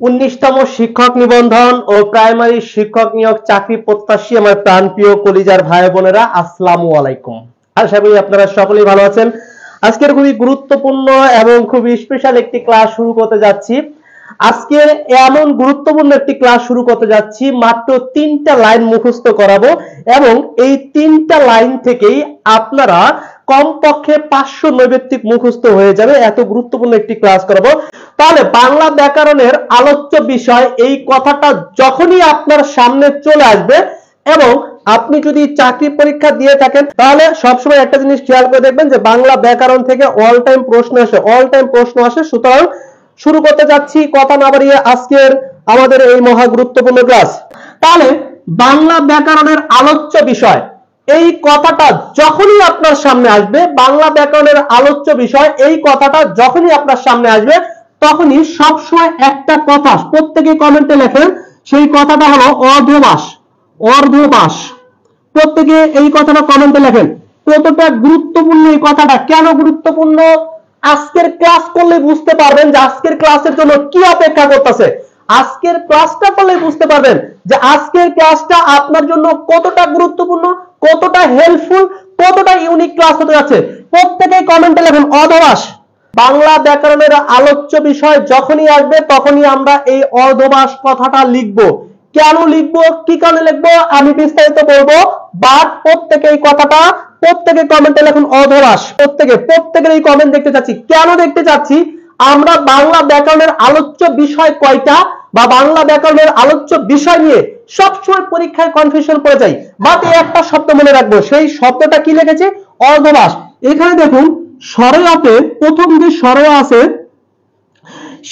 19তম শিক্ষক নিবন্ধন ও প্রাইমারি শিক্ষক নিয়োগ চাকরি প্রত্যাশী আমার প্রাণপ্রিয় কলিজার ভাই বোনেরা, আসসালামু আলাইকুম। আশা করি আপনারা সকলেই ভালো আছেন। আজকের খুবই গুরুত্বপূর্ণ এবং খুবই স্পেশাল একটি ক্লাস শুরু করতে যাচ্ছি। আজকে এমন গুরুত্বপূর্ণ একটি ক্লাস শুরু করতে যাচ্ছি, মাত্র 3টা লাইন মুখস্থ করাবো এবং এই 3টা লাইন থেকেই আপনারা কমপক্ষে 500 নৈবেত্তিক মুখস্থ হয়ে যাবে। এত গুরুত্বপূর্ণ একটি ক্লাস করাবো। তাহলে বাংলা ব্যাকরণের আলোচ্য বিষয় এই কথাটা যখনই আপনার সামনে চলে আসবে এবং আপনি যদি চাকরি পরীক্ষা দিয়ে থাকেন তাহলে সবসময় একটা জিনিস খেয়াল করে দেখবেন যে বাংলা ব্যাকরণ থেকে অল টাইম প্রশ্ন আসে। সুতরাং শুরু করতে যাচ্ছি কথা না বাড়িয়ে আজকের আমাদের এই মহা গুরুত্বপূর্ণ ক্লাস। তাহলে বাংলা ব্যাকরণের আলোচ্য বিষয় এই কথাটা যখনই আপনার সামনে আসবে, বাংলা ব্যাকরণের আলোচ্য বিষয় এই কথাটা যখনই আপনার সামনে আসবে তখনই সবসময় একটা কথা প্রত্যেকে কমেন্টে লেখেন, সেই কথাটা হলো অর্ধবাস। প্রত্যেকে এই কথাটা কমেন্টে লেখেন। কতটা গুরুত্বপূর্ণ এই কথাটা, কেন গুরুত্বপূর্ণ আজকের ক্লাস করলে বুঝতে পারবেন যে আজকের ক্লাসের জন্য কি অপেক্ষা করতেছে। আজকের ক্লাসটা করলে বুঝতে পারবেন যে আজকের ক্লাসটা আপনার জন্য কতটা গুরুত্বপূর্ণ, কতটা হেল্পফুল, কতটা ইউনিক ক্লাস হতে যাচ্ছে। প্রত্যেকেই কমেন্টে লেখেন অর্ধবাস। বাংলা ব্যাকরণের আলোচ্য বিষয় যখনই আসবে তখনই আমরা এই অর্ধবাস কথাটা লিখবো। কেন লিখবো, কি কারণে লিখবো আমি বিস্তারিত বলবো, বাট প্রত্যেকে এই কথাটা প্রত্যেকে কমেন্টে লিখুন অর্ধবাস। প্রত্যেকের এই কমেন্ট দেখতে চাচ্ছি। কেন দেখতে চাচ্ছি, আমরা বাংলা ব্যাকরণের আলোচ্য বিষয় কয়টা বা বাংলা ব্যাকরণের আলোচ্য বিষয় নিয়ে সবসময় পরীক্ষায় কনফিউশন পড়ে যাই, বাট এই একটা শব্দ মনে রাখবো, সেই শব্দটা কি লিখেছে, অর্ধবাস। এখানে দেখুন সরেয়াতে প্রথম যে সরেয়া আছে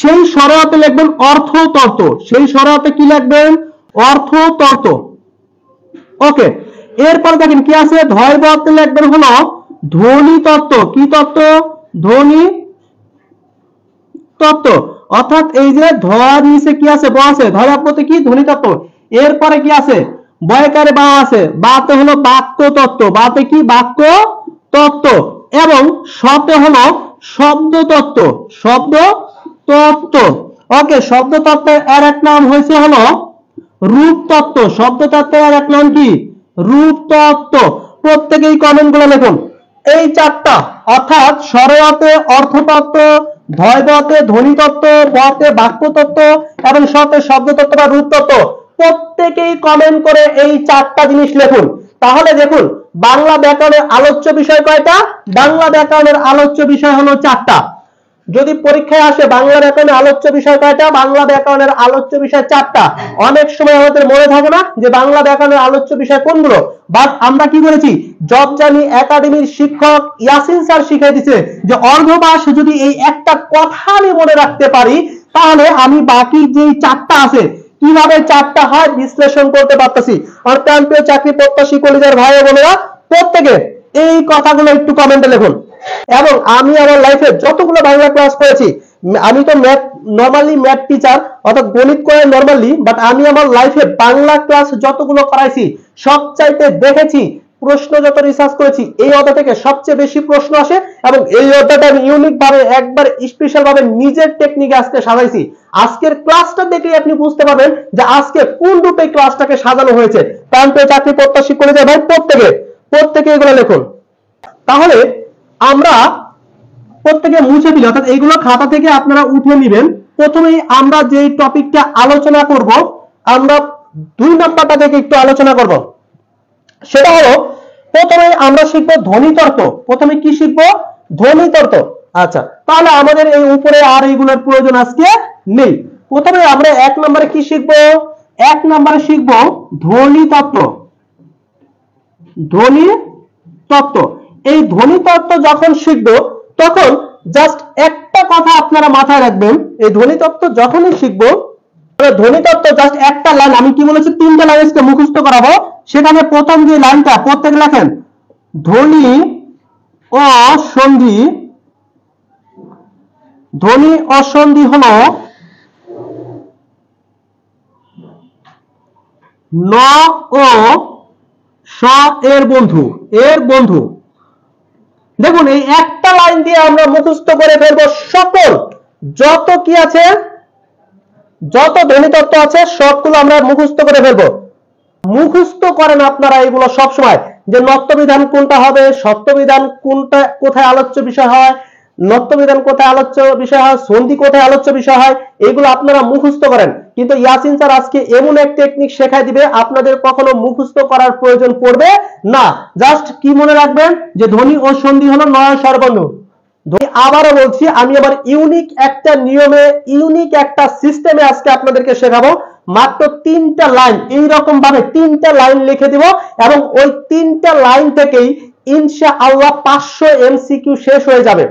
সেই সরেয়াতে লিখবেন অর্থতত্ত্ব। সেই সরেয়াতে কি লিখবেন, অর্থতত্ত্ব। ওকে, এরপর দেখেন কি আছে, ধয়বতে লিখবেন হলো ধ্বনি তত্ত্ব। কি তত্ত্ব, ধ্বনি তত্ত্ব। অর্থাৎ এই যে ধর নিচে কি আছে, ব আছে, ধরাপতে কি ধ্বনি তত্ত্ব। এরপরে কি আছে, বয়কারে বা আছে, বাতে হলো বাক্য তত্ত্ব। বাতে কি বাক্য তত্ত্ব এবং শতে হলো শব্দ তত্ত্ব। শব্দ তত্ত্ব। ওকে, শব্দ তত্ত্বের আর এক নাম হয়েছে হলো রূপ তত্ত্ব। শব্দ তত্ত্বের আর এক নাম কি, রূপ তত্ত্ব। প্রত্যেকেই কমেন্ট গুলো লিখুন। এই চারটা অর্থাৎ সরেয়াতে অর্থতত্ত্ব, ধয়বতে ধ্বনি তত্ত্ব, বতে বাক্য তত্ত্ব এবং শতে শব্দ তত্ত্ব বা রূপ তত্ত্ব। প্রত্যেকেই কমেন্ট করে এই চারটা জিনিস লিখুন। তাহলে দেখুন বাংলা ব্যাকরণের আলোচ্য বিষয় কয়টা, বাংলা ব্যাকরণের আলোচ্য বিষয় হলো 4টা। যদি পরীক্ষায় আসে বাংলা ব্যাকরণের আলোচ্য বিষয় কয়টা, বাংলা ব্যাকরণের আলোচ্য বিষয় 4টা। অনেক সময় আমাদের মনে থাকে না যে বাংলা ব্যাকরণের আলোচ্য বিষয় কোনগুলো, বাট আমরা কি করেছি, জবজানি একাডেমির শিক্ষক ইয়াসিন স্যার শিখিয়ে দিচ্ছে যে অর্ধবাস যদি এই একটা কথা আমি মনে রাখতে পারি তাহলে আমি বাকি যে 4টা আছে কিভাবে 4টা হয় বিশ্লেষণ করতে পারতেছি। আর প্রান্তীয় চাকরি প্রত্যাশী কলিজার ভাই বোনেরা প্রত্যেকে এই কথাগুলো একটু কমেন্টে লিখুন। এবং আমি আমার লাইফে যতগুলো বাংলা ক্লাস করেছি, আমি তো নরমালি ম্যাথ টিচার অর্থাৎ গণিত করে নরমালি, বাট আমি আমার লাইফে বাংলা ক্লাস যতগুলো করাইছি সবচাইতে দেখেছি প্রশ্ন যত রিসার্চ করেছি এই অধ্যায় থেকে সবচেয়ে বেশি প্রশ্ন আসে এবং এই অধ্যায়টা আমি ইউনিক ভাবে একবার স্পেশাল ভাবে নিজের টেকনিকে আজকে সাজাইছি। আজকের ক্লাসটা দেখে আপনি বুঝতে পারবেন যে আজকে কোন রূপে ক্লাসটাকে সাজানো হয়েছে। প্রান্তীয় চাকরি প্রত্যাশী করে যায় ভাই প্রত্যেকে এগুলো লিখুন। তাহলে আমরা প্রত্যেকে মুছে দিলে অর্থাৎ এইগুলো খাতা থেকে আপনারা উঠে নেবেন। প্রথমেই আমরা যে টপিকটা আলোচনা করব, আমরা 2 নাম্বারটা থেকে একটু আলোচনা করব। সেটা হলো প্রথমে আমরা শিখবো ধ্বনিতত্ত্ব। প্রথমে কি শিখবো, ধ্বনিতত্ত্ব। আচ্ছা, তাহলে আমাদের এই উপরে আর এইগুলোর প্রয়োজন আজকে নেই। প্রথমে আমরা 1 নম্বরে কি শিখবো, 1 নম্বরে শিখবো ধ্বনিতত্ত্ব। ধ্বনিতত্ত্ব। এই ধ্বনিতত্ত্ব যখন শিখবো তখন জাস্ট একটা কথা আপনারা মাথায় রাখবেন, এই ধ্বনিতত্ত্ব যখনই শিখবো ধ্বনিতত্ত্ব জাস্ট একটা লাইন, আমি কি বলেছি 3টা লাইনকে মুখস্থ করাবো। সেখানে প্রথম যে লাইনটা প্রত্যেকে লেখেন ধ্বনি ও সন্ধি। ধ্বনি ও সন্ধি হলো ন ও স এর বন্ধু। দেখুন এই একটা লাইন দিয়ে আমরা মুখস্থ করে ফেলবো সকল যত কি আছে যত ধ্বনি তত্ত্ব আছে সবগুলো আমরা মুখস্থ করে ফেলবো। মুখস্থ করেন আপনারা এগুলো সব সময়, যে নত্ব বিধান কোনটা হবে, সত্য বিধান কোনটা, কোথায় আলোচ্য বিষয় হয়, নত্ব বিধান কোথায় আলোচ্য বিষয় হয়, সন্ধি কোথায় আলোচ্য বিষয় হয়, এগুলো আপনারা মুখস্থ করেন। কিন্তু ইয়াসিন স্যার আজকে এমন এক টেকনিক শেখাই দিবে আপনাদের কখনো মুখস্থ করার প্রয়োজন পড়বে না। জাস্ট কি মনে রাখবেন যে ধ্বনি ও সন্ধি হলো নয় স্বরবর্ণ। আবারও বলছি, আমি আবার ইউনিক একটা নিয়মে, ইউনিক একটা সিস্টেমে আজকে আপনাদেরকে শেখাবো। মাত্র 3টা লাইন, এইরকম ভাবে 3টা লাইন লিখে দিব এবং ওই 3টা লাইন থেকেই ইনশাআল্লাহ 500 এমসিকিউ শেষ হয়ে যাবে।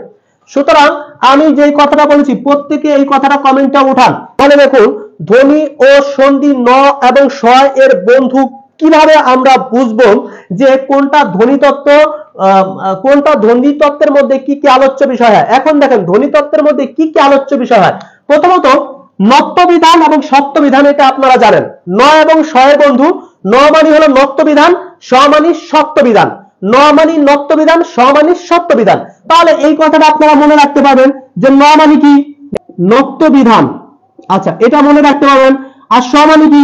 সুতরাং আমি যেই কথাটা বলেছি প্রত্যেকে এই কথাটা কমেন্টে উঠান। মনে দেখুন, ধ্বনি ও সন্ধি ন এবং শ এর বন্ধু কিভাবে আমরা বুঝবো যে কোনটা ধ্বনি তত্ত্ব, কোনটা ধ্বনি তত্ত্বের মধ্যে কি কি আলোচ্য বিষয় হয়। এখন দেখেন ধ্বনি তত্ত্বের মধ্যে কি কি আলোচ্য বিষয় হয়। প্রথমত নত্ব বিধান এবং সত্য বিধান, এটা আপনারা জানেন। ন এবং শ এর বন্ধু, ন মানে হলো নত্ব বিধান, শ মানে সত্য বিধান। ন মানে নত্ব বিধান, শ মানে সত্য বিধান। তাহলে এই কথাটা আপনারা মনে রাখতে পারবেন যে ন মানে কি নত্ব বিধান, আচ্ছা এটা মনে রাখতে পারবেন। আর শ মানে কি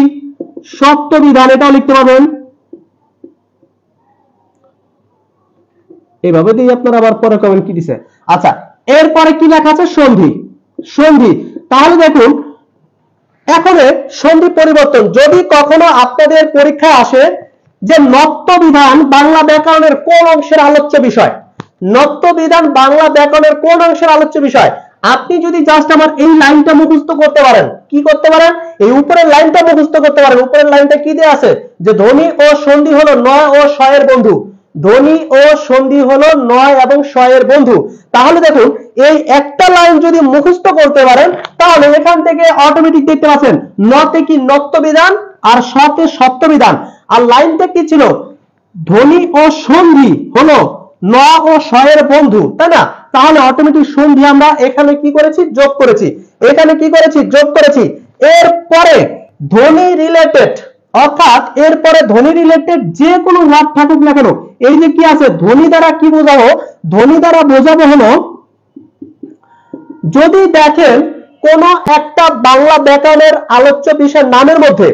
সত্য বিধান, এটাও লিখতে পারবেন। এইভাবে দিয়ে আপনারা আবার পরে কমেন্ট কি দিছে। আচ্ছা এরপরে কি লেখা আছে, সন্ধি। সন্ধি, তাহলে দেখুন এখানে সন্ধি পরিবর্তন। যদি কখনো আপনাদের পরীক্ষায় আসে যে নত্ব বিধান বাংলা ব্যাকরণের কোন অংশের আলোচ্য বিষয়, নত্ব বিধান বাংলা ব্যাকরণের কোন অংশের আলোচ্য বিষয়, আপনি যদি জাস্ট আমার এই লাইনটা মুখস্থ করতে পারেন, কি করতে পারেন, এই উপরের লাইনটা মুখস্থ করতে পারেন। উপরের লাইনটা কি দেয়া আছে, যে ধ্বনি ও সন্ধি হলো নয় ও শ এর বন্ধু, ধ্বনি ও সন্ধি হলো নয় এবং শ এর বন্ধু। তাহলে দেখুন এই একটা লাইন যদি মুখস্থ করতে পারেন তাহলে এখান থেকে অটোমেটিক দেখতে পাচ্ছেন নতে কি নত্ব বিধান আর শতে সত্য বিধান। আর লাইনটা কি ছিল, ধ্বনি ও সন্ধি হলো ন ও শ এর বন্ধু, তাই না? তাহলে অটোমেটিক সন্ধি আমরা এখানে কি করেছি, যোগ করেছি। এখানে কি করেছি, যোগ করেছি। এরপরে ধ্বনি রিলেটেড, অর্থাৎ এরপরে ধ্বনি রিলেটেড যে কোনো ওয়ার্ড থাকুক না কেন, এই যে কি আছে ধ্বনি দ্বারা কি বোঝাবো, ধ্বনি দ্বারা বোঝাবো হলো যদি দেখেন কোন একটা বাংলা ব্যাকরণের আলোচ্য বিষয়ের নামের মধ্যে,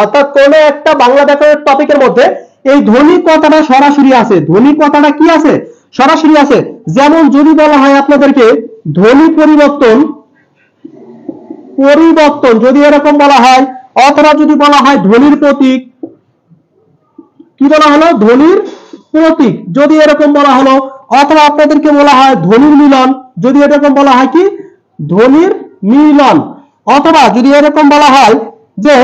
অর্থাৎ কোন একটা বাংলা ব্যাকরণের টপিকের মধ্যে এই ধ্বনি কথাটা সরাসরি আছে, ধ্বনি কথাটা কি আছে, সরাসরি আছে। যেমন যদি বলা হয় আপনাদেরকে ধ্বনি পরিবর্তন, পরিবর্তন যদি এরকম বলা হয়, অথবা যদি বলা হয় ধ্বনির প্রতীক, কি বলা হলো, ধ্বনির প্রতীক যদি এরকম বলা হলো, অথবা আপনাদেরকে বলা হয় ধ্বনির মিলন, যদি এরকম বলা হয় কি ধ্বনির মিলন, অথবা যদি এরকম বলা হয় যে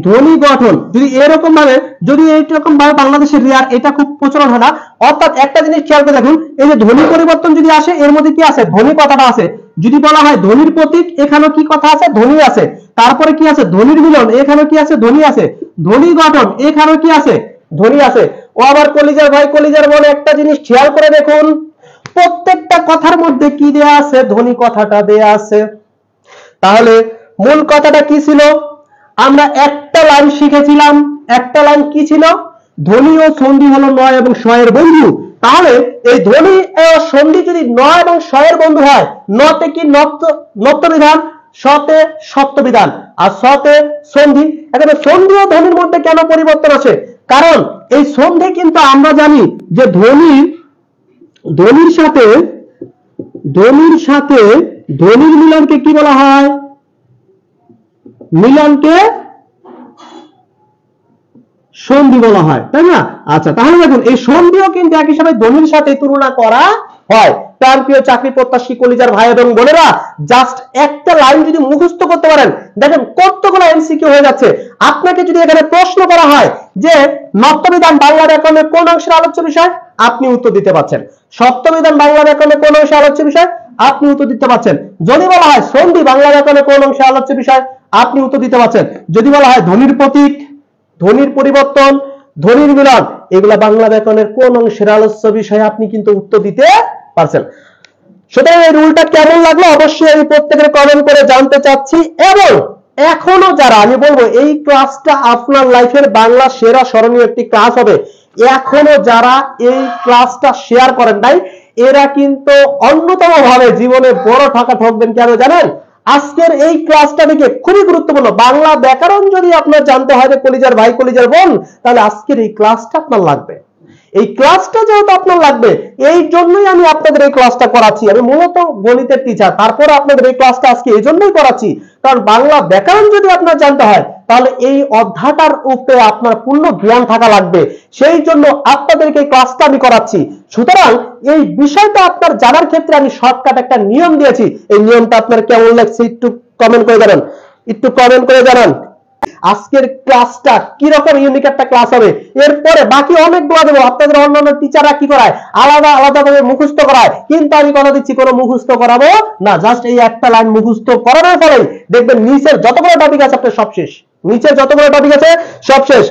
ধ্বনি গঠন, যদি এরকম ভাবে, যদি এইরকম ভাবে বাংলাদেশের রিয়ার এটা খুব প্রচলন হয় না। অর্থাৎ একটা জিনিস খেয়াল করে দেখুন, এই যে ধ্বনি পরিবর্তন যদি আসে এর মধ্যে কি আছে, ধ্বনি কথাটা আছে। যদি বলা হয় ধ্বনির প্রতীক, এখানেও কি কথা আছে, ধ্বনি আছে। তারপরে কি আছে, ধ্বনির মিলন, এখানেও কি আছে, ধ্বনি আছে। ধ্বনি গঠন, এখানেও কি আছে, ধ্বনি আছে। ও আবার কলিজার ভাই, কলিজার বলে একটা জিনিস খেয়াল করে দেখুন, প্রত্যেকটা কথার মধ্যে কি দেয়া আছে, ধ্বনি কথাটা দেয়া আছে। তাহলে মূল কথাটা কি ছিল, আমরা একটা লাইন শিখেছিলাম, একটা লাইন কি ছিল, ধ্বনি ও সন্ধি হলো নয় এবং শ এর বন্ধু। তাহলে এই ধ্বনি ও সন্ধি যদি নয় এবং শ এর বন্ধু হয়, নতে কি নত্ব বিধান, শতে সত্য বিধান, আর শতে সন্ধি। এখানে সন্ধি ও ধ্বনির মধ্যে কেন পরিবর্তন আছে, কারণ এই সন্ধি কিন্তু আমরা জানি যে ধ্বনির সাথে ধ্বনির মিলনকে কি বলা হয়, মিলনকে সন্ধি বলা হয়, তাই না? আচ্ছা তাহলে দেখুন এই সন্ধিও কিন্তু এক হিসাবে ধ্বনির সাথে তুলনা করা হয়। প্রান্তীয় চাকরি প্রত্যাশী কলিজার ভাই এবং বোনেরা, জাস্ট একটা লাইন যদি মুখস্থ করতে পারেন, দেখেন কতগুলো এমসিকিউ হয়ে যাচ্ছে। আপনাকে যদি এখানে প্রশ্ন করা হয় যে নত্যবিধান বাংলা ব্যাকরণের কোন অংশের আলোচ্য বিষয়, আপনি উত্তর দিতে পারছেন। সত্যবিধান বাংলা ব্যাকরণের কোন অংশের আলোচ্য বিষয়, আপনি উত্তর দিতে পারছেন। যদি বলা হয় সন্ধি বাংলা ব্যাকরণের কোন অংশের আলোচ্য বিষয়, আপনি উত্তর দিতে পারছেন। যদি বলা হয় ধ্বনির প্রতীক, ধ্বনির পরিবর্তন, ধ্বনির মিলন, এগুলা বাংলা ব্যাকরণের কোন অংশের আলোচ্য বিষয়ে আপনি কিন্তু উত্তর দিতে পারছেন। সুতরাং এই রুলটা কেমন লাগলো অবশ্যই আমি প্রত্যেকের কমেন্ট করে জানতে চাচ্ছি। এবং এখনো যারা, আমি বলবো এই ক্লাসটা আপনার লাইফের বাংলা সেরা স্মরণীয় একটি ক্লাস হবে। এখনো যারা এই ক্লাসটা শেয়ার করেন নাই, এরা কিন্তু অন্যতম ভাবে জীবনে বড় টাকা ঠকবেন। কেন জানেন? আজকের এই ক্লাসটা থেকে খুবই গুরুত্বপূর্ণ। বাংলা ব্যাকরণ যদি আপনার জানতে হয় যে কলিজার ভাই কলিজার বোন, তাহলে আজকের এই ক্লাসটা আপনার লাগবে। এই ক্লাসটা যেহেতু আপনার লাগবে, এই জন্যই আমি আপনাদের এই ক্লাসটা করাচ্ছি। আমি মূলত গণিতের টিচার, তারপরে আপনাদের এই ক্লাসটা আজকে এই জন্যই করাচ্ছি, কারণ বাংলা ব্যাকরণ যদি আপনার জানতে হয় তাহলে এই অধ্যায়টার উপরে আপনার পূর্ণ জ্ঞান থাকা লাগবে। সেই জন্য আপনাদেরকে এই ক্লাসটা আমি করাচ্ছি। সুতরাং এই বিষয়টা আপনার জানার ক্ষেত্রে আমি শর্টকাট একটা নিয়ম দিয়েছি। এই নিয়মটা আপনার কেমন লাগছে একটু কমেন্ট করে জানান, একটু কমেন্ট করে জানান। আজকের ক্লাসটা কি রকম ইউনিক একটা ক্লাস হবে। এরপরে বাকি অনেকগুলো দেবো। আপনাদের অন্যান্য টিচাররা কি করায়, আলাদা আলাদা ভাবে মুখস্থ করায়, কিন্তু আমি কথা দিচ্ছি কোনো মুখস্থ করাবো না। জাস্ট এই একটা লাইন মুখস্থ করানোর ফলে দেখবেন নিচের যতগুলো টপিক আছে আপনার সব শেষ। নিচের যতগুলো টপিক আছে সব শেষ।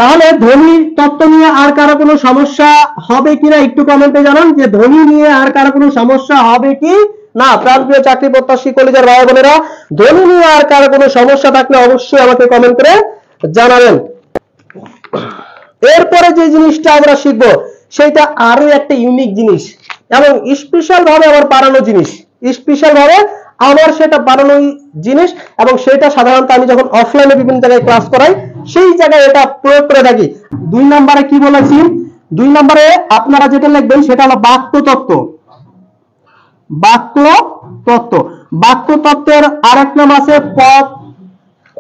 তাহলে ধ্বনি তত্ত্ব নিয়ে আর কারো কোনো সমস্যা হবে কিনা একটু কমেন্টে জানান, যে ধ্বনি নিয়ে আর কারো কোনো সমস্যা হবে কি না। প্রাণপ্রিয় চাকরি প্রত্যাশী কলেজের ভাই বোনেরা, ধ্বনি নিয়ে আর কারো কোনো সমস্যা থাকলে অবশ্যই আমাকে কমেন্ট করে জানাবেন। এরপরে যে জিনিসটা আমরা শিখবো সেটা আরো একটা ইউনিক জিনিস এবং স্পেশাল ভাবে আমার বানানো জিনিস, স্পেশাল ভাবে আমার সেটা বানানো জিনিস, এবং সেটা সাধারণত আমি যখন অফলাইনে বিভিন্ন জায়গায় ক্লাস করাই সেই জায়গায় এটা প্রয়োগ করে থাকি। 2 নম্বরে কি বলেছি? 2 নম্বরে আপনারা যেটা লিখবেন সেটা হলো বাক্য তত্ত্ব। বাক্য তত্ত্ব, বাক্য তত্ত্বের আরেক নাম আছে পদ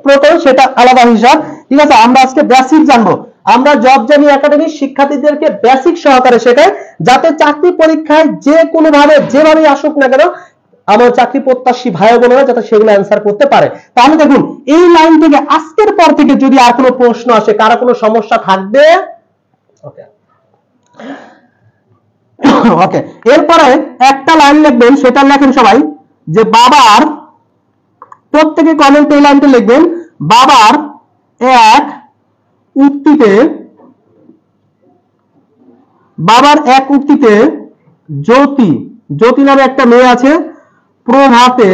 প্রত্যয়, সেটা আলাদা হিসাব। ঠিক আছে, আমরা আজকে বেসিক জানবো। আমরা জব জানি একাডেমি শিক্ষার্থীদেরকে বেসিক সহকারে শেখায়, যাতে চাকরি পরীক্ষায় যে কোনো ভাবে যেভাবে আসুক না কেন আমার চাকরি প্রত্যাশী ভাই বোনেরা যাতে সেগুলো অ্যান্সার করতে পারে। তাহলে দেখুন এই লাইন থেকে আজকের পর থেকে যদি আর কোনো প্রশ্ন আসে, কারো কোনো সমস্যা থাকবে, ওকে ওকে, এরপরে একটা লাইন লিখবেন, সেটা লেখেন সবাই, যে বাবার, প্রত্যেকে কমেন্টে এই লাইনটা লিখবেন, বাবার এক উক্তিতে, বাবার এক উক্তিতে জ্যোতি, জ্যোতি নামে একটা মেয়ে আছে, প্রভাতে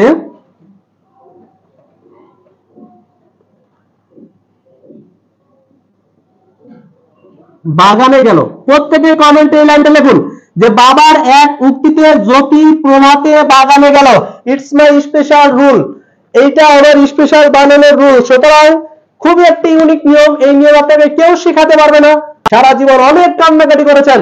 বাগানে গেল। প্রত্যেকে কমেন্টে এই লাইনটা লিখুন, যে বাবার এক উক্তিতে জ্যোতি প্রভাতে বাগানে গেল। It's my special rule. এইটা আমার স্পেশাল বানানোর রুল। সুতরাং খুবই একটি ইউনিক নিয়ম। এই নিয়ম আপনাকে কেউ শেখাতে পারবে না। সারা জীবন অনেক কান্নাকাটি করেছেন,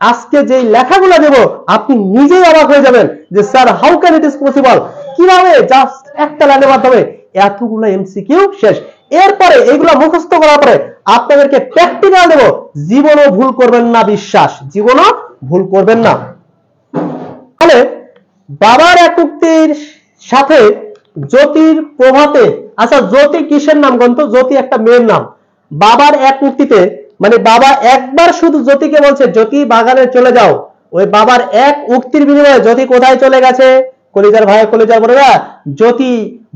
আজকে যে লেখাগুলো দেব আপনি নিজেই অবাক হয়ে যাবেন যে sir how can it is possible, কিভাবে জাস্ট একটা লাইনের মাধ্যমে এতগুলো এমসিকিউ শেষ। এরপরে এইগুলো মুখস্থ করার পরে আপনাদেরকে প্র্যাকটিক্যাল দেব, জীবনও ভুল করবেন না, বিশ্বাস, জীবনও ভুল করবেন না। তাহলে বাবার এক উক্তির সাথে জ্যোতির প্রভাতে, আচ্ছা জ্যোতি কিসের নাম গ্রন্থ? জ্যোতি একটা মেয়ের নাম। বাবার এক উক্তিতে মানে বাবা একবার শুধু জ্যোতিকে বলছে জ্যোতি বাগানে চলে যাও। ওই বাবার এক উক্তির বিনিময়ে জ্যোতি কোথায় চলে গেছে? কলিজার ভাই কলিজার বোনেরা, জ্যোতি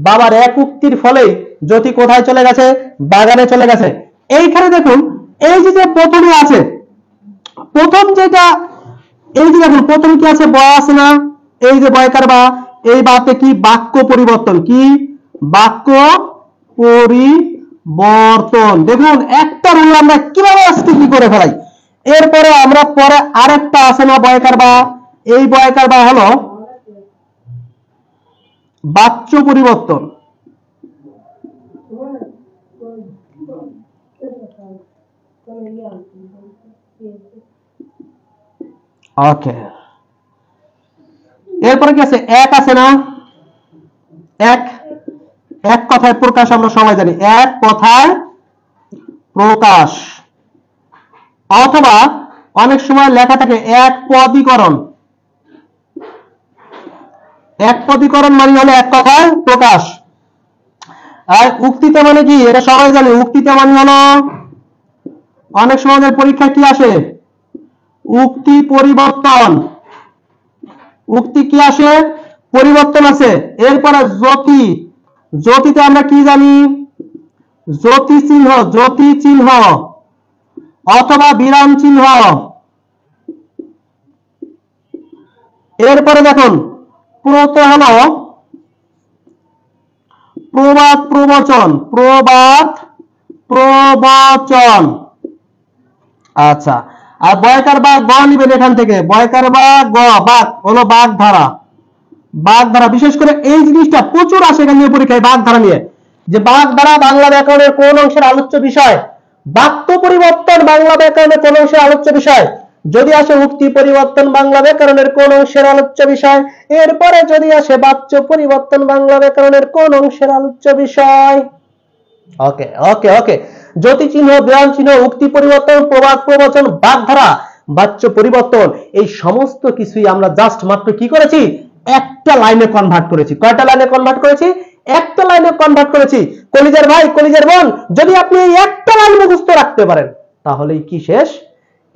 বাবার এক উক্তির ফলে জ্যোতি কোথায় চলে গেছে? বাগানে চলে গেছে। এইখানে দেখুন এই যে প্রথমে আছে, প্রথম যেটা, এই যে দেখুন প্রথম কি আছে? ব আছে না? এই যে বয়কার বা, এই বাতে কি? বাক্য পরিবর্তন। কি? বাক্য পরিবর্তন। দেখুন একটা রুল আমরা কিভাবে আজকে কি করে ফেলাই। এরপরে আমরা পরে আরেকটা আছে না বয়কার বা, এই বয়কার বা হলো বাচ্য পরিবর্তন। ওকে, এরপরে কি আছে? এক আছে না? এক, এক কথায় প্রকাশ আমরা সবাই জানি, এক কথায় প্রকাশ। অথবা অনেক সময় লেখা থাকে এক পদীকরণ। এক পদীকরণ মানে হলো এক কথায় প্রকাশ। আর উক্তিতে মানে কি? এটা সবাই জানে। উক্তিতে মানে হলো, অনেক সময় আমাদের পরীক্ষায় কি আসে? উক্তি পরিবর্তন। উক্তি কি আসে? পরিবর্তন আছে। এরপরে জ্যোতি, জ্যোতিতে আমরা কি জানি? জ্যোতি চিহ্ন, জ্যোতি চিহ্ন অথবা বিরাম চিহ্ন। এরপরে দেখুন প্রত হলো প্রবাদ প্রবচন, প্রবাদ প্রবচন। আচ্ছা, আর বয়কার বা গ নিবেন এখান থেকে, বয়কার বা গ, বাঘ হলো বাগধারা। বাগধারা বিশেষ করে এই জিনিসটা প্রচুর আসে এখান নিয়ে পরীক্ষায়, বাগধারা নিয়ে, যে বাগধারা বাংলা ব্যাকরণের কোন অংশের আলোচ্য বিষয়, বাক্য পরিবর্তন বাংলা ব্যাকরণের কোন অংশের আলোচ্য বিষয়, যদি আসে উক্তি পরিবর্তন বাংলা ব্যাকরণের কোন অংশের আলোচ্য বিষয়, এরপরে যদি আসে বাচ্য পরিবর্তন বাংলা ব্যাকরণের কোন অংশের আলোচ্য বিষয়। ওকে ওকে ওকে, জ্যোতি চিহ্ন, বিরাম চিহ্ন, উক্তি পরিবর্তন, প্রবাদ প্রবচন, বাগধারা, বাচ্য পরিবর্তন, এই সমস্ত কিছুই আমরা জাস্ট মাত্র কি করেছি, একটা লাইনে কনভার্ট করেছি। কয়টা লাইনে কনভার্ট করেছি? একটা লাইনে কনভার্ট করেছি। কলিজার ভাই, কলিজার বোন, যদি আপনি এই একটা লাইন মুখস্থ রাখতে পারেন তাহলেই কি শেষ?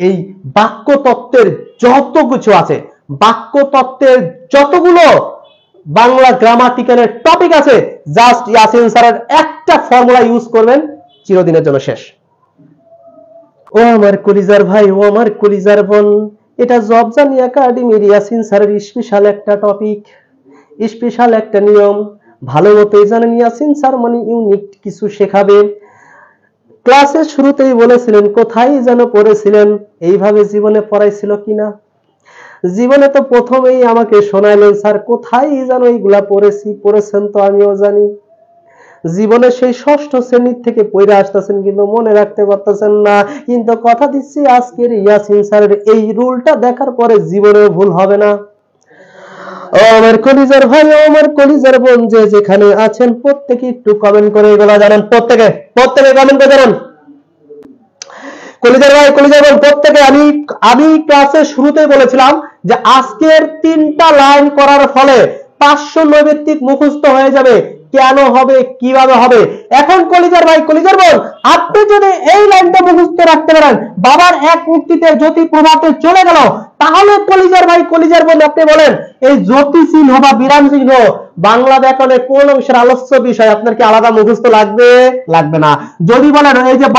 এই বাক্য তত্ত্বের যত কিছু আছে, বাক্য তত্ত্বের যতগুলো বাংলা গ্রামাটিক্যালের টপিক আছে, জাস্ট ইয়াসিন স্যারের একটা ফর্মুলা ইউজ করবেন, চিরদিনের জন্য শেষ। ও আমার কলিজার ভাই, ও আমার কলিজার বোন, এটা জবজানি একাডেমির ইয়াসিন স্যারের স্পেশাল একটা টপিক, স্পেশাল একটা নিয়ম। ভালো মতোই জানেন ইয়াসিন স্যার মানে ইউনিক কিছু শেখাবে। ক্লাসের শুরুতেই বলেছিলেন, কোথায় যেন পড়েছিলেন, এইভাবে জীবনে পড়াইছিল কিনা? জীবনে তো প্রথমেই আমাকে শোনাইলেন স্যার, কোথায় যেন এইগুলা পড়েছেন তো আমিও জানি। জীবনে সেই ষষ্ঠ শ্রেণীর থেকে পড়ে আসতেছেন কিন্তু মনে রাখতে পারতেছেন না, কিন্তু কথা দিচ্ছি আজকের ইয়াসিন স্যারের এই রুলটা দেখার পরে জীবনেও ভুল হবে না। ও আমার কলিজার ভাই, ও আমার কলিজার বোন, যে যেখানে আছেন প্রত্যেকে একটু কমেন্ট করে এগুলো জানান, প্রত্যেকে কমেন্ট করে জানান। কলিজার ভাই, কলিজার বোন, প্রত্যেকে, আমি ক্লাসের শুরুতেই বলেছিলাম যে আজকের 3টা লাইন করার ফলে 500 নৈবেত্তিক মুখস্থ হয়ে যাবে। কেন হবে, কিভাবে হবে? এখন কলিজার ভাই, কলিজার বোন, আপনি যদি এই লাইনটা মুখস্থ রাখতে পারেন, বাবার এক উক্তিতে জ্যোতি প্রভাতে চলে গেল, তাহলে কলিজার ভাই, কলিজার বোন, আপনি বলেন এই জ্যোতি চিহ্ন বা বিরাম চিহ্ন বাংলা ব্যাকরণের কোন অংশের আলোচ্য বিষয়, আপনার কি আলাদা মুখস্থ লাগবে? লাগবে না। যদি বলেন এই যে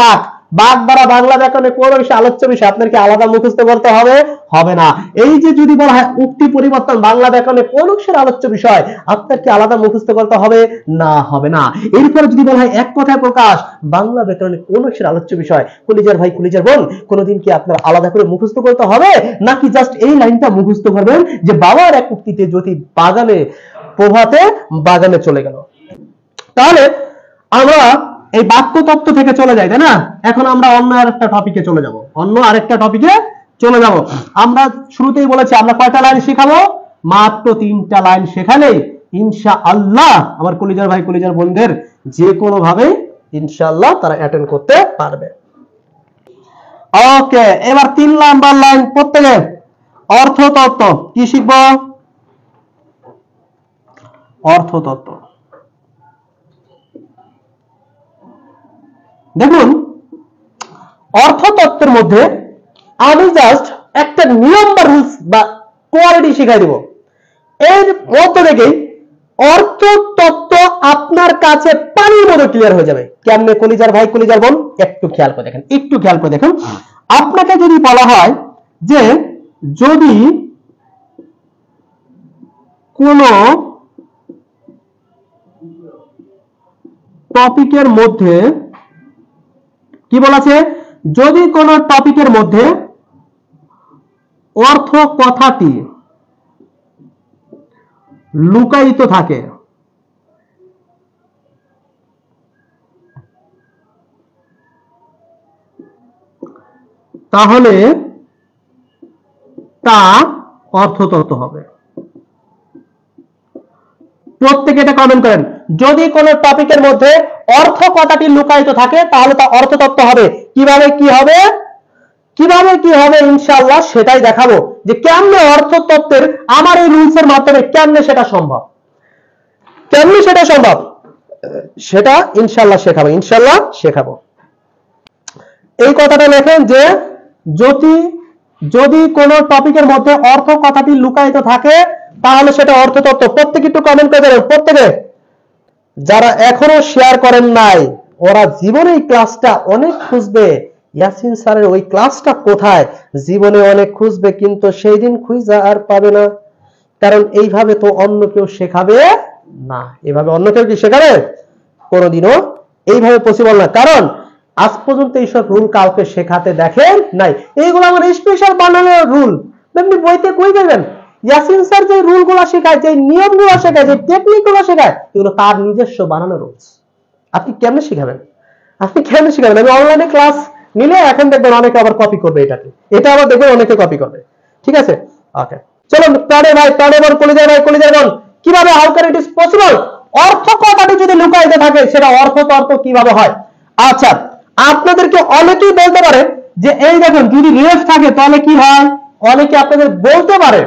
বাঘ দ্বারা বাংলা ব্যাকরণে কোন অংশে আলোচ্য বিষয়, আপনার কি আলাদা মুখস্থ করতে হবে? হবে না। এই যে যদি বলা হয় উক্তি পরিবর্তন বাংলা ব্যাকরণে কোন অংশের আলোচ্য বিষয়, আপনার কি আলাদা মুখস্থ করতে হবে? না, হবে না। এরপরে যদি বলা হয় এক কথায় প্রকাশ বাংলা ব্যাকরণে কোন অংশের আলোচ্য বিষয়, কলিজার ভাই, কলিজার বোন, কোনদিন কি আপনার আলাদা করে মুখস্থ করতে হবে, নাকি জাস্ট এই লাইনটা মুখস্থ করবেন যে বাবার এক উক্তিতে যদি প্রভাতে বাগানে চলে গেল? তাহলে আমরা এই বাক্য তত্ত্ব থেকে চলে যাই, তাই না? এখন আমরা অন্য আরেকটা টপিকে চলে যাব, আমরা শুরুতেই বলেছি আমরা কয়টা লাইন শেখাবো? মাত্র 3টা লাইন শেখালেই ইনশাআল্লাহ আমার কলিজার ভাই, কলিজার বোনদের যে কোনো ভাবে ইনশাআল্লাহ তারা অ্যাটেন্ড করতে পারবে। ওকে, এবার 3 নাম্বার লাইন, প্রত্যেকে অর্থতত্ত্ব। কি শিখব? অর্থতত্ত্ব। দেখুন, অর্থতত্ত্বের মধ্যে আমি জাস্ট একটা নিয়ম বা রুলস বা কোয়ালিটি শিখাই দেব। এর মধ্যে থেকেই অর্থতত্ত্ব আপনার কাছে পানির মতো ক্লিয়ার হয়ে যাবে। কেমনে কলিজার ভাই, কলিজার বোন, একটু খেয়াল করে দেখেন, আপনাকে যদি বলা হয় যে যদি কোন টপিকের মধ্যে, কি বলেছে, যদি কোন টপিকের মধ্যে অর্থ কথাটি লুকায়িত থাকে, তাহলে তা অর্থতত্ত্ব হবে। প্রত্যেকে এটা কমেন্ট করেন, যদি কোন টপিকের মধ্যে অর্থ কথাটি লুকায়িত থাকে তাহলে তা অর্থতত্ত্ব হবে। কিভাবে কি হবে ইনশাআল্লাহ সেটাই দেখাবো, যে কেমনে অর্থতত্ত্বের আমার এই রুলসের মাধ্যমে কেমনে সেটা সম্ভব, সেটা ইনশাআল্লাহ শেখাবো। এই কথাটা লেখেন যে যদি কোন টপিকের মধ্যে অর্থ কথাটি লুকায়িত থাকে তাহলে সেটা অর্থতত্ত্ব। প্রত্যেকে একটু কমেন্ট করে দেবেন, প্রত্যেকে। যারা এখনো শেয়ার করেন নাই ওরা জীবনে এই ক্লাসটা অনেক খুঁজবে, ইয়াসিন স্যারের ওই ক্লাসটা কোথায়, জীবনে অনেক খুঁজবে, কিন্তু সেই দিন খুঁজে আর পাবে না। কারণ এইভাবে তো অন্য কেউ শেখাবে না। এভাবে অন্য কেউ কি শেখাবে? কোনোদিনও এইভাবে পসিবল না। কারণ আজ পর্যন্ত এইসব রুল কাউকে শেখাতে দেখেন নাই। এইগুলো আমার স্পেশাল বানানো রুল, আপনি বইতে কই পাবেন? ইয়াসিন স্যার যে রুলগুলো শেখায়, যে নিয়মগুলো শেখায়, যে টেকনিকগুলো শেখায়, এগুলো তার নিজস্ব বানানো রুলস। আপনি কেমনে শিখাবেন? আপনি কেমনে শিখাবেন? আমি অনলাইনে ক্লাস নিলে এখন দেখবেন অনেকে আবার কপি করবে এটাকে, এটা আবার দেখবেন অনেকে কপি করবে। ঠিক আছে, ওকে, চলো প্রাণে ভাই, প্রাণে বল, কলিজার ভাই, কলিজার বল, কিভাবে how can it is possible? অর্থ কথাটি যদি লুকাইতে থাকে সেটা অর্থ তর্ক কিভাবে হয়? আচ্ছা, আপনাদেরকে অনেকেই বলতে পারে যে এই দেখুন যদি রেফ থাকে তাহলে কি হয়, অনেকে আপনাদের বলতে পারে,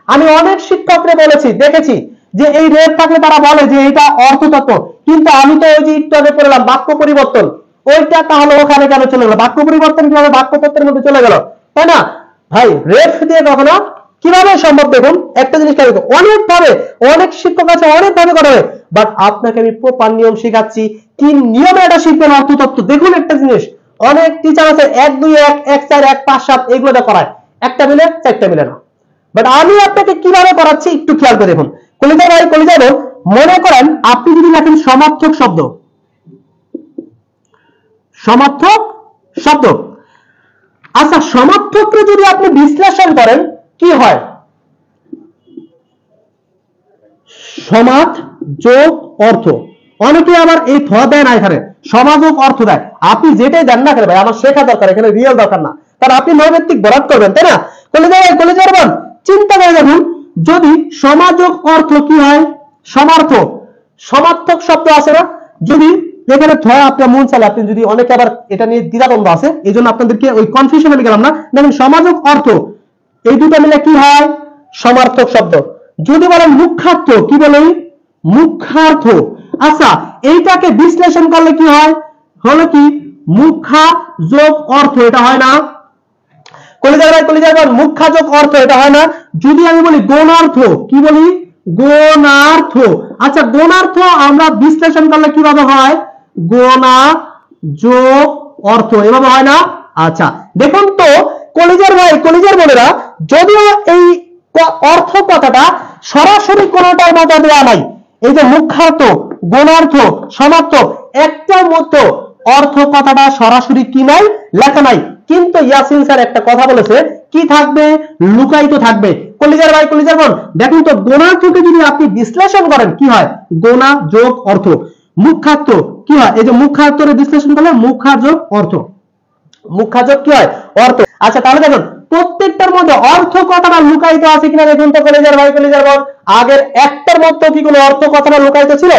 আমি অনেক শিক্ষককে বলেছি, দেখেছি যে এই রেফ থাকলে তারা বলে যে এটা অর্থতত্ত্ব, কিন্তু আমি তো ওই যে একটু আগে পড়লাম বাক্য পরিবর্তন, ওইটা তাহলে ওখানে কেন চলে গেল? বাক্য পরিবর্তন কিভাবে বাক্য তত্ত্বের মধ্যে চলে গেল, তাই না ভাই? রেফ দিয়ে কখনো কিভাবে সম্ভব? দেখুন একটা জিনিস খেয়াল করুন, অনেক ভাবে অনেক শিক্ষক আছে অনেক ভাবে করা হয়, বাট আপনাকে আমি প্রপার নিয়ম শেখাচ্ছি, কি নিয়মে এটা শিখবেন অর্থতত্ত্ব। দেখুন একটা জিনিস, অনেক টিচার আছে 1 2 1 1 4 1 5 7 এগুলোটা করায়, একটা মিলে চারটা মিলে না, বাট আমি আপনাকে কিভাবে করাচ্ছি একটু খেয়াল করে দেখুন। কলিজা ভাই, কলিজা ভাই, মনে করেন আপনি যদি লেখেন সমার্থক শব্দ, সমার্থক শব্দ, আচ্ছা সমার্থককে যদি আপনি বিশ্লেষণ করেন কি হয়? সমাজ যোগ অর্থ, অনেকে আবার এই থ দেয় না, এখানে সমাযোগ অর্থ দেয়। আপনি যেটাই দেন না কেন ভাই, আমার শেখা দরকার, এখানে রিয়েল দরকার না, কারণ আপনি নৈমিত্তিক বরাদ করবেন, তাই না? কলিজা ভাই, কলিজার বোন, চিন্তা করে দেখুন যদি সমাযোগ অর্থ কি হয়? সমার্থ, সমার্থক শব্দ আছে না, যদি এখানে থ আপনার মন চালে, আপনি যদি অনেকে আবার এটা নিয়ে দ্বিধাদ্বন্দ্ব আছে, এই জন্য আপনাদেরকে ওই কনফিউশনে গেলাম না, দেখুন সমাযোগ অর্থ এই দুটো মিলে কি হয়? সমার্থক শব্দ। যদি বলেন মুখ্যার্থ, কি বলে? মুখ্যার্থ। আচ্ছা এইটাকে বিশ্লেষণ করলে কি হয়? হলো কি মুখ্যা যোগ অর্থ, এটা হয় না? কলিজার ভাই, কলিজার ভাই, মুখ্যা যোগ অর্থ এটা হয় না? যদি আমি বলি গণার্থ, কি বলি? গণার্থ। আচ্ছা গণার্থ আমরা বিশ্লেষণ করলে কিভাবে হয়? গণা যোগ অর্থ, এভাবে হয় না? আচ্ছা দেখুন তো কলিজার ভাই, কলিজার বোনেরা, যদিও এই অর্থ কথাটা সরাসরি কোনটার মধ্যে দেওয়া নাই, এই যে মুখ্যার্থ, গণার্থ, সমার্থক, একটার মধ্যে অর্থ কথাটা সরাসরি কি নাই, লেখা নাই, কিন্তু ইয়াসিন স্যার একটা কথা বলেছে, কি থাকবে? লুকায়িত থাকবে। কলিজার ভাই, কলিজার বোন, দেখুন তো গণার্থকে যদি আপনি বিশ্লেষণ করেন কি হয়? গণা যোগ অর্থ। মুখ্যার্থ কি হয়? এই যে মুখ্যার্থের বিশ্লেষণ করলে মুখ্যা যোগ অর্থ, মুখ্যা যোগ কি হয়? অর্থ। আচ্ছা তাহলে দেখুন প্রত্যেকটার মধ্যে অর্থ কথাটা লুকায়িত আছে কিনা দেখুন তো কলিজার ভাই, কলিজার বোন, আগের একটার মধ্যে কি কোনো অর্থ কথাটা লুকায়িত ছিল?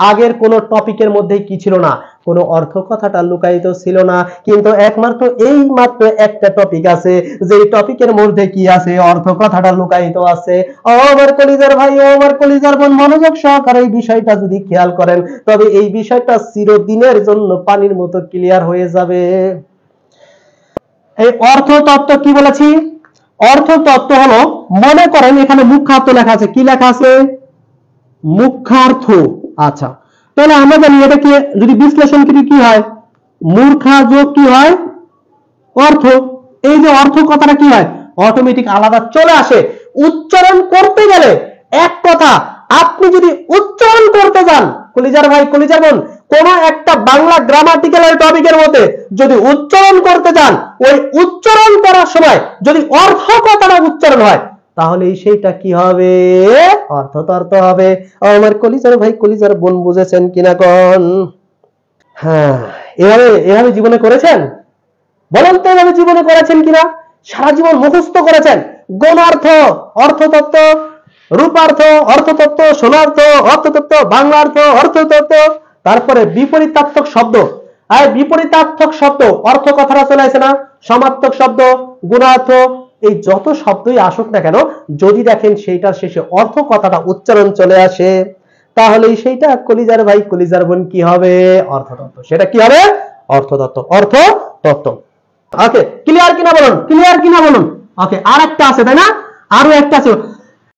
আগের কোন টপিকের মধ্যে কি ছিল না? কোন অর্থ কথাটা লুকায়িত ছিল না, কিন্তু একমাত্র এই মাত্র একটা টপিক আছে যে টপিকের মধ্যে কি আছে? অর্থ কথাটা লুকায়িত আছে। ও আমার কলিজার ভাই, ও আমার কলিজার বোন, মনোযোগ সহকারে এই বিষয়টা যদি খেয়াল করেন তবে এই বিষয়টা চিরদিনের জন্য পানির মতো ক্লিয়ার হয়ে যাবে। এই অর্থ তত্ত্ব কি বলেছি? অর্থ তত্ত্ব হলো, মনে করেন এখানে মুখ্যার্থ লেখা আছে, কি লেখা আছে? মুখ্যার্থ। আচ্ছা তাহলে আমরা জানি এটাকে যদি বিশ্লেষণ করি কি হয়? মূর্খা যোগ কি হয়? অর্থ। এই যে অর্থ কথাটা কি হয়? অটোমেটিক আলাদা চলে আসে। উচ্চারণ করতে গেলে এক কথা, আপনি যদি উচ্চারণ করতে যান কলিজার ভাই, কলিজার বোন, কোন একটা বাংলা গ্রামাটিক্যাল টপিকের মধ্যে যদি উচ্চারণ করতে যান, ওই উচ্চারণ করার সময় যদি অর্থ কথাটা উচ্চারণ হয় তাহলে সেইটা কি হবে? অর্থতর্থ হবে। আমার কলিজার ভাই, কলিজার বোন, বুঝেছেন কিনা কোন? হ্যাঁ, এভাবে এভাবে জীবনে করেছেন? বলেন তো এভাবে জীবনে করেছেন কিনা? সারা জীবন মুখস্থ করেছেন গণার্থ, অর্থতত্ত্ব, রূপার্থ, অর্থতত্ত্ব, সোনার্থ, অর্থতত্ত্ব, বাংলার্থ, অর্থতত্ত্ব, তারপরে বিপরীতার্থক শব্দ। আর বিপরীতার্থক শব্দ অর্থ কথাটা চলে আসে না? সমার্থক শব্দ, গুণার্থ, এই যত শব্দই আসুক না কেন, যদি দেখেন সেইটার শেষে অর্থ কথাটা উচ্চারণ চলে আসে তাহলেই সেইটা কলিজার ভাই, কলিজার বোন কি হবে? অর্থতত্ত্ব। সেটা কি হবে? অর্থতত্ত্ব, অর্থতত্ত্ব। ওকে, ক্লিয়ার কিনা বলুন, ক্লিয়ার কিনা বলুন। ওকে, আর একটা আছে তাই না? আরো একটা আছে,